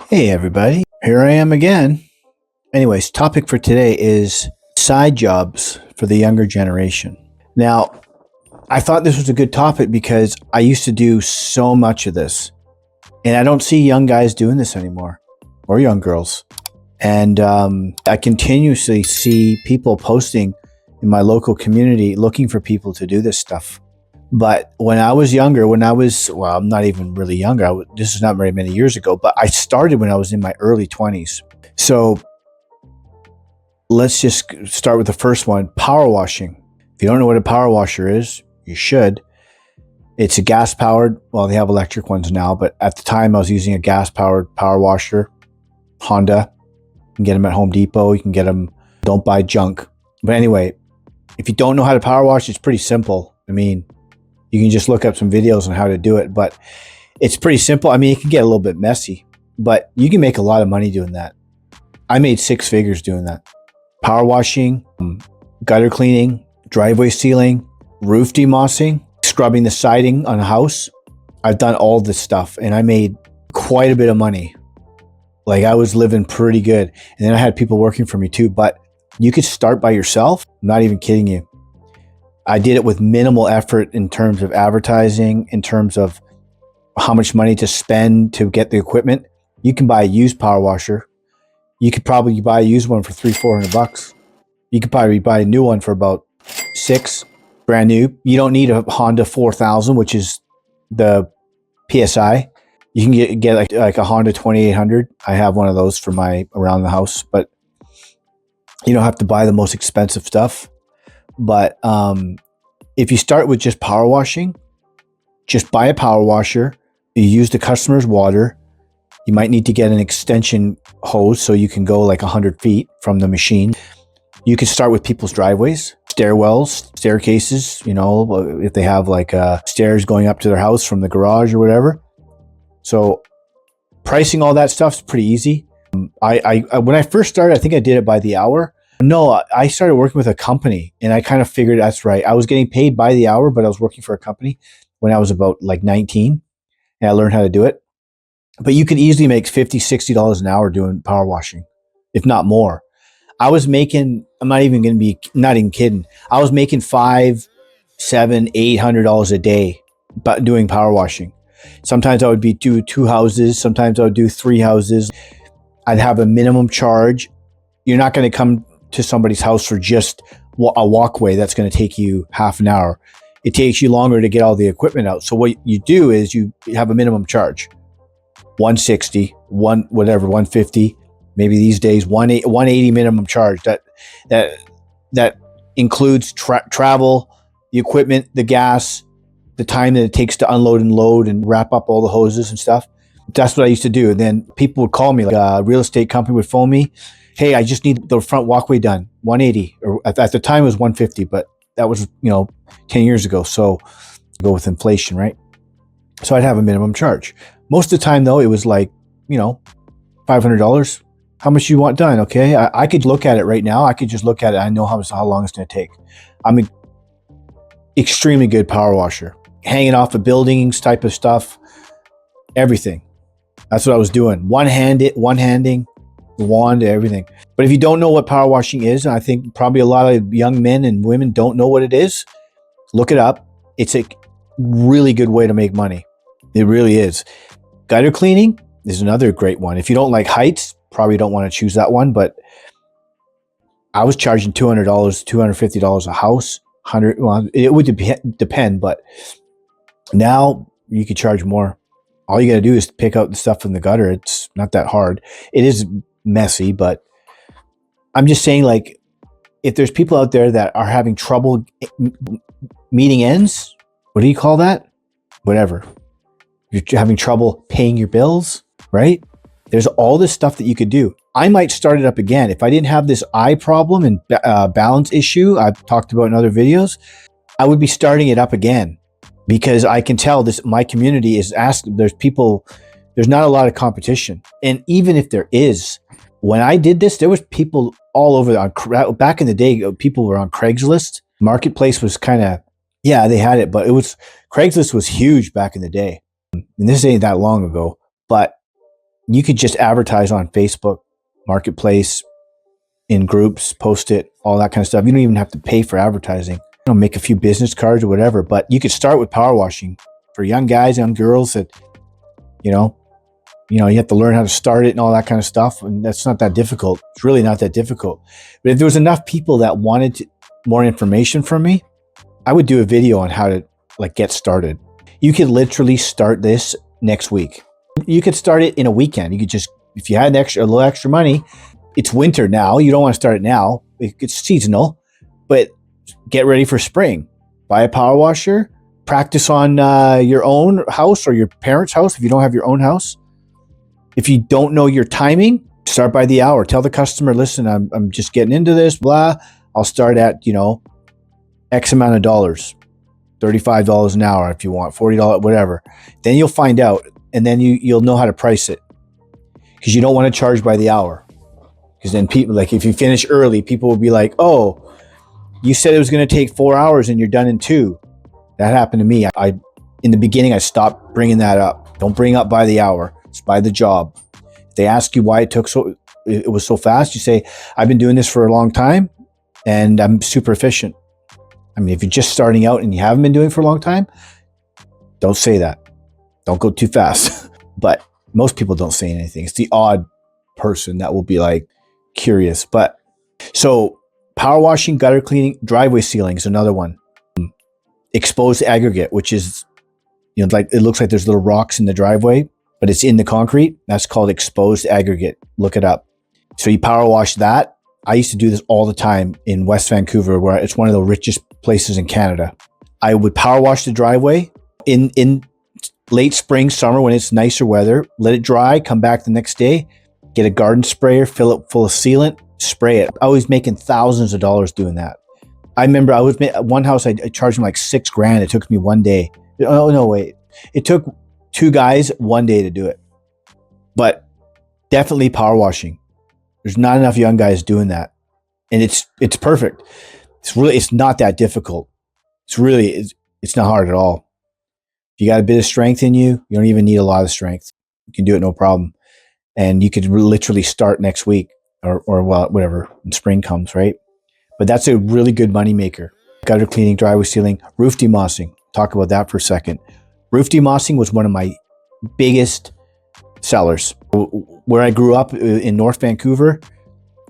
Hey everybody, here I am again. Anyways, topic for today is side jobs for the younger generation. Now, I thought this was a good topic because I used to do so much of this, and I don't see young guys doing this anymore, or young girls. And I continuously see people posting in my local community looking for people to do this stuff. But when I was younger, well, I'm not even really younger. This is not very many years ago, but I started when I was in my early 20s. So let's just start with the first one, power washing. If you don't know what a power washer is, you should. It's a gas powered, well, they have electric ones now, but at the time I was using a gas powered power washer, Honda. You can get them at Home Depot. You can get them, don't buy junk. But anyway, if you don't know how to power wash, it's pretty simple. I mean, you can just look up some videos on how to do it, but it's pretty simple. I mean, it can get a little bit messy, but you can make a lot of money doing that. I made 6 figures doing that. Power washing, gutter cleaning, driveway sealing, roof demossing, scrubbing the siding on a house. I've done all this stuff and I made quite a bit of money. Like I was living pretty good. And then I had people working for me too, but you could start by yourself. I'm not even kidding you. I did it with minimal effort in terms of advertising, in terms of how much money to spend to get the equipment. You can buy a used power washer. You could probably buy a used one for $300-400. You could probably buy a new one for about $6, brand new. You don't need a Honda 4000, which is the PSI. You can get like a Honda 2800. I have one of those for my around the house, but you don't have to buy the most expensive stuff. But if you start with just power washing, just buy a power washer. You use the customer's water. You might need to get an extension hose so you can go like 100 feet from the machine. You can start with people's driveways, stairwells, staircases, you know, if they have like stairs going up to their house from the garage or whatever. So pricing all that stuff is pretty easy. I when I first started, I think I did it by the hour. No, I started working with a company and I kind of figured that's right. I was getting paid by the hour, but I was working for a company when I was about like 19 and I learned how to do it. But you could easily make $50-60 an hour doing power washing, if not more. I was making, I'm not even kidding. I was making $500, $700, $800 a day but doing power washing. Sometimes I would do 2 houses. Sometimes I would do 3 houses. I'd have a minimum charge. You're not going to come to somebody's house for just a walkway that's going to take you half an hour. It takes you longer to get all the equipment out. So what you do is you have a minimum charge, $160, whatever, $150, maybe these days $180 minimum charge. That includes travel, the equipment, the gas, the time that it takes to unload and load and wrap up all the hoses and stuff. That's what I used to do. And then people would call me, like a real estate company would phone me. Hey, I just need the front walkway done, 180, or at the time it was 150, but that was, 10 years ago. So go with inflation, right? So I'd have a minimum charge. Most of the time though, it was like, $500. How much you want done? Okay. I could look at it right now. I could just look at it. I know how long it's going to take. I'm an extremely good power washer, hanging off of buildings type of stuff, everything. That's what I was doing. One-handing, the wand, everything. But if you don't know what power washing is, and I think probably a lot of young men and women don't know what it is, look it up. It's a really good way to make money. It really is. Gutter cleaning is another great one. If you don't like heights, probably don't want to choose that one, but I was charging $200, $250 a house, 100. Well, it would depend, but now you could charge more. All you got to do is pick out the stuff from the gutter. It's not that hard. It is messy, but I'm just saying, like, if there's people out there that are having trouble meeting ends, what do you call that? Whatever. You're having trouble paying your bills, right? There's all this stuff that you could do. I might start it up again. If I didn't have this eye problem and balance issue I've talked about in other videos, I would be starting it up again. Because I can tell my community is asked, there's not a lot of competition. And even if there is, when I did this, there was people all over back in the day, people were on Craigslist. Marketplace was kind of, yeah, they had it, but Craigslist was huge back in the day. And this ain't that long ago, but You could just advertise on Facebook Marketplace, in groups, post it, all that kind of stuff. You don't even have to pay for advertising. Make a few business cards or whatever, but you could start with power washing for young guys, young girls that, you have to learn how to start it and all that kind of stuff. And that's not that difficult. It's really not that difficult. But if there was enough people that wanted more information from me, I would do a video on how to get started. You could literally start this next week. You could start it in a weekend. You could just, if you had a little extra money, it's winter now. You don't want to start it now. It's seasonal, but get ready for spring. Buy a power washer, practice on your own house or your parents' house if you don't have your own house. If you don't know your timing, start by the hour. Tell the customer, listen, I'm just getting into this, blah. I'll start at, X amount of dollars, $35 an hour if you want, $40, whatever. Then you'll find out, and then you'll know how to price it, because you don't want to charge by the hour. Because then people, if you finish early, people will be like, oh, you said it was going to take 4 hours and you're done in 2. That happened to me. In the beginning, I stopped bringing that up. Don't bring up by the hour. It's by the job. If they ask you why it was so fast, you say, I've been doing this for a long time and I'm super efficient. I mean, if you're just starting out and you haven't been doing it for a long time, don't say that. Don't go too fast. But most people don't say anything. It's the odd person that will be curious. But so power washing, gutter cleaning, driveway sealing is another one. Exposed aggregate, which is, it looks like there's little rocks in the driveway, but it's in the concrete. That's called exposed aggregate. Look it up. So you power wash that. I used to do this all the time in West Vancouver, where it's one of the richest places in Canada. I would power wash the driveway in late spring, summer, when it's nicer weather, let it dry, come back the next day, get a garden sprayer, fill it full of sealant, spray it. I was making thousands of dollars doing that. I remember one house, I charged them $6,000. It took me 1 day. Oh, no, wait. It took 2 guys 1 day to do it. But definitely power washing. There's not enough young guys doing that. And it's perfect. It's not that difficult. It's not hard at all. If you got a bit of strength in you, you don't even need a lot of strength. You can do it no problem. And you could literally start next week or whatever, when spring comes, right? But that's a really good money maker. Gutter cleaning, driveway sealing, roof demossing. Talk about that for a second. Roof demossing was one of my biggest sellers. Where I grew up in North Vancouver,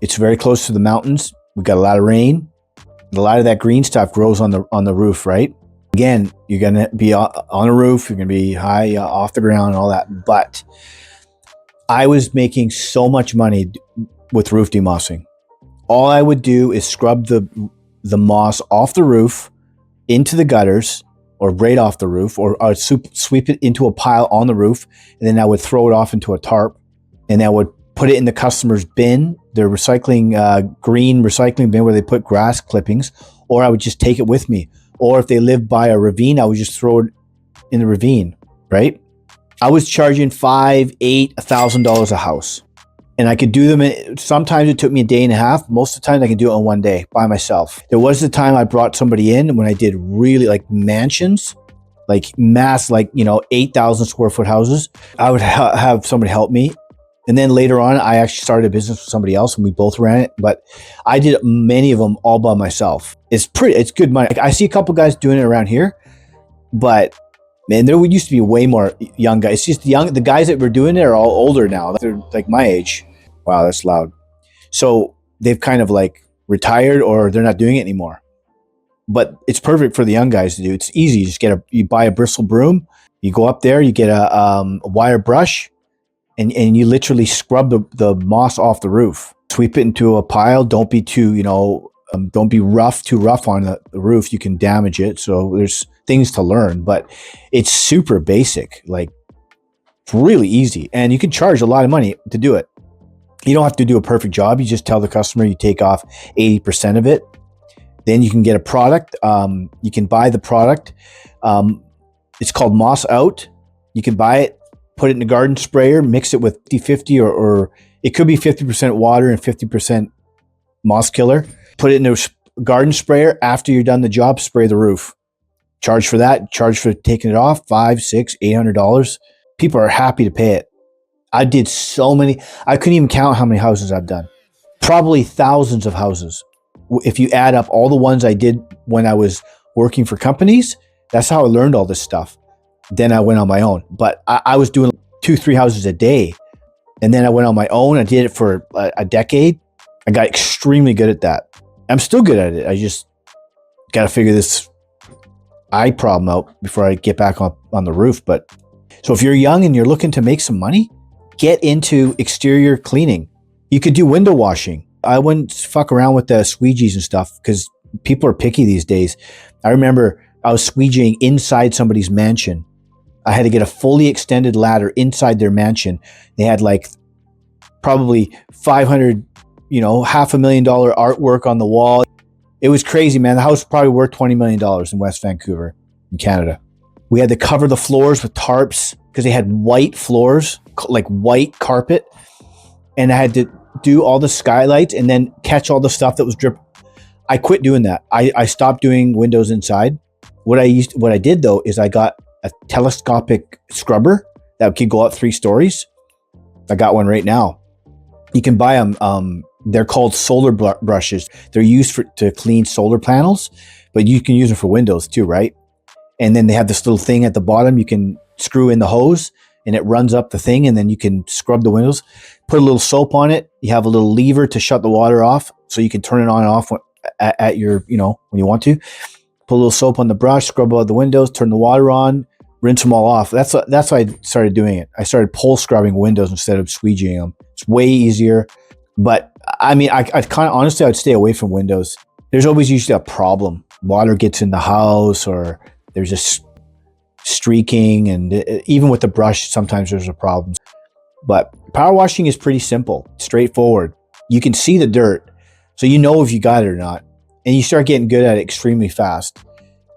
it's very close to the mountains. We got a lot of rain. A lot of that green stuff grows on the roof, right? Again, you're going to be on a roof. You're going to be high off the ground and all that. But I was making so much money with roof demossing. All I would do is scrub the moss off the roof into the gutters, or right off the roof, or I would sweep it into a pile on the roof, and then I would throw it off into a tarp, and I would put it in the customer's bin, their recycling, green recycling bin where they put grass clippings, or I would just take it with me. Or if they lived by a ravine, I would just throw it in the ravine, right? I was charging $5,000, $8,000, $1,000 a house. And I could do them, sometimes it took me a day and a half. Most of the time I could do it in 1 day by myself. There was the time I brought somebody in when I did really mansions, mass, 8,000 square foot houses. I would have somebody help me. And then later on, I actually started a business with somebody else and we both ran it. But I did many of them all by myself. It's good money. I see a couple guys doing it around here, but man, there used to be way more young guys. It's just the guys that were doing it are all older now. They're my age. Wow, that's loud. So they've kind of retired, or they're not doing it anymore. But it's perfect for the young guys to do. It's easy. You just you buy a bristle broom. You go up there, you get a wire brush, and you literally scrub the moss off the roof. Sweep it into a pile. Don't be too, don't be too rough on the roof. You can damage it. So there's things to learn, but it's super basic. It's really easy, and you can charge a lot of money to do it. You don't have to do a perfect job. You just tell the customer you take off 80% of it. Then you can get a product. You can buy the product. It's called Moss Out. You can buy it, put it in a garden sprayer, mix it with 50-50, or it could be 50% water and 50% moss killer. Put it in a garden sprayer. After you're done the job, spray the roof. Charge for that. Charge for taking it off, $500, $600, $800. People are happy to pay it. I did so many. I couldn't even count how many houses I've done. Probably thousands of houses. If you add up all the ones I did when I was working for companies, that's how I learned all this stuff. Then I went on my own. But I was doing 2-3 houses a day. And then I went on my own. I did it for a decade. I got extremely good at that. I'm still good at it. I just got to figure this eye problem out before I get back on the roof. But so if you're young and you're looking to make some money, get into exterior cleaning. You could do window washing. I wouldn't fuck around with the squeegees and stuff because people are picky these days. I remember I was squeegeeing inside somebody's mansion. I had to get a fully extended ladder inside their mansion. They had like probably 500, $500,000 artwork on the wall. It was crazy, man. The house was probably worth $20 million in West Vancouver, in Canada. We had to cover the floors with tarps because they had white floors, like white carpet. And I had to do all the skylights and then catch all the stuff that was dripping. I quit doing that. I stopped doing windows inside. What I did though is I got a telescopic scrubber that could go up 3 stories. I got one right now. You can buy them. They're called solar brushes. They're used to clean solar panels, but you can use them for windows too, right? And then they have this little thing at the bottom. You can screw in the hose and it runs up the thing, and then you can scrub the windows. Put a little soap on it. You have a little lever to shut the water off, so you can turn it on and off at your, when you want to. Put a little soap on the brush, scrub all the windows, turn the water on, rinse them all off. That's why I started doing it. I started pole scrubbing windows instead of squeegeeing them. It's way easier. But I mean, I kind of honestly, I'd stay away from windows. There's always usually a problem. Water gets in the house, or there's a streaking, and even with the brush, sometimes there's a problem. But power washing is pretty simple, straightforward. You can see the dirt, so you know if you got it or not. And you start getting good at it extremely fast.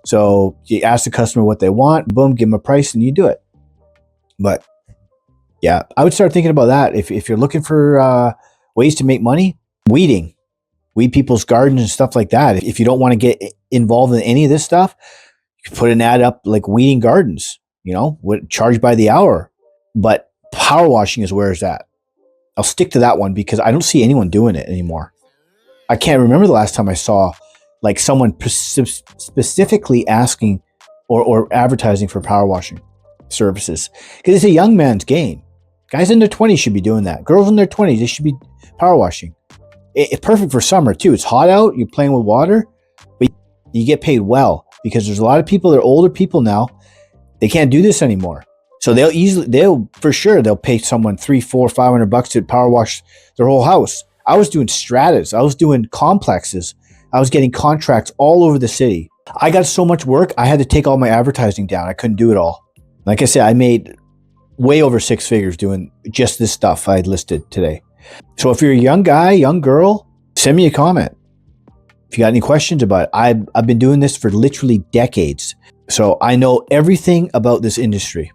So you ask the customer what they want, boom, give them a price, and you do it. But yeah, I would start thinking about that. If you're looking for ways to make money, weed people's gardens and stuff like that. If you don't want to get involved in any of this stuff, you can put an ad up like weeding gardens, charge by the hour. But power washing is where it's at. I'll stick to that one because I don't see anyone doing it anymore. I can't remember the last time I saw like someone specifically asking or advertising for power washing services, because it's a young man's game. Guys in their 20s should be doing that. Girls in their 20s, they should be power washing. It's perfect for summer too. It's hot out, you're playing with water, but you get paid well, because there's a lot of people that are older people now. They can't do this anymore. So they'll for sure pay someone $300, $400, $500 to power wash their whole house. I was doing stratas. I was doing complexes. I was getting contracts all over the city. I got so much work, I had to take all my advertising down. I couldn't do it all. Like I said, I made way over 6 figures doing just this stuff I listed today. So if you're a young guy, young girl, send me a comment. If you got any questions about it, I've been doing this for literally decades. So I know everything about this industry.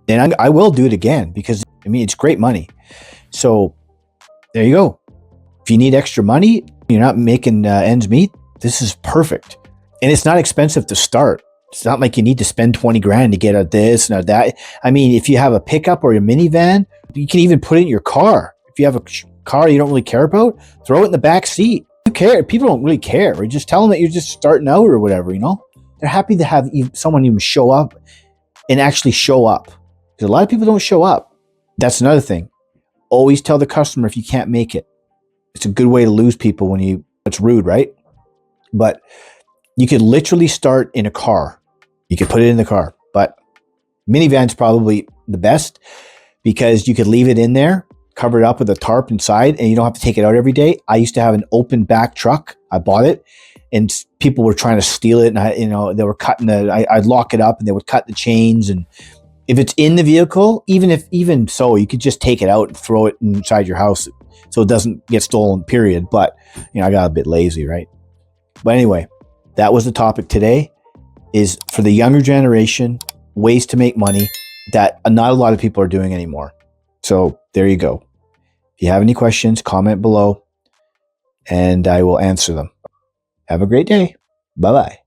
And I will do it again because, it's great money. So there you go. If you need extra money, you're not making ends meet, this is perfect. And it's not expensive to start. It's not like you need to spend 20 grand to get a this and a that. If you have a pickup or a minivan, you can even put it in your car. If you have a car you don't really care about, throw it in the back seat. Who cares? People don't really care. Or just tell them that you're just starting out or whatever, They're happy to have someone even show up and actually show up. Because a lot of people don't show up. That's another thing. Always tell the customer if you can't make it. It's a good way to lose people it's rude, right? But you could literally start in a car. You could put it in the car. But minivan's probably the best because you could leave it in there, cover it up with a tarp inside, and you don't have to take it out every day. I used to have an open back truck. I bought it, and people were trying to steal it, and they were cutting I'd lock it up, and they would cut the chains. And if it's in the vehicle, even so, you could just take it out and throw it inside your house so it doesn't get stolen, period. But I got a bit lazy, right? But anyway, that was the topic today, is for the younger generation, ways to make money that not a lot of people are doing anymore. So there you go. If you have any questions, comment below and I will answer them. Have a great day. Bye-bye.